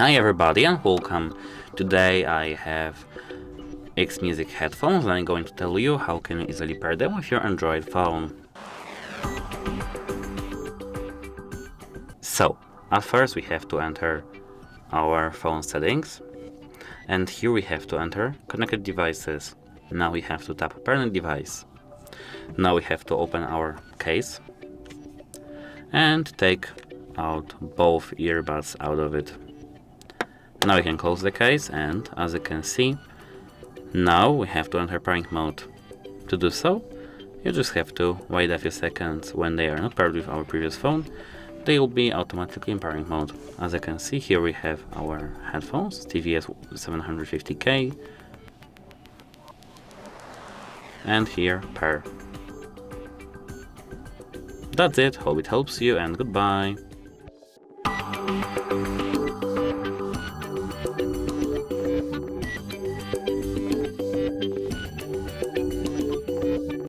Hi everybody and welcome. Today I have XMusic headphones and I'm going to tell you how can you easily pair them with your Android phone. So, at first we have to enter our phone settings, and here we have to enter connected devices. Now we have to tap parent device. Now we have to open our case and take out both earbuds out of it. Now we can close the case, and as you can see, now we have to enter pairing mode. To do so, you just have to wait a few seconds. When they are not paired with our previous phone, they will be automatically in pairing mode. As you can see, here we have our headphones, TWS750K, and here pair. That's it, hope it helps you and goodbye.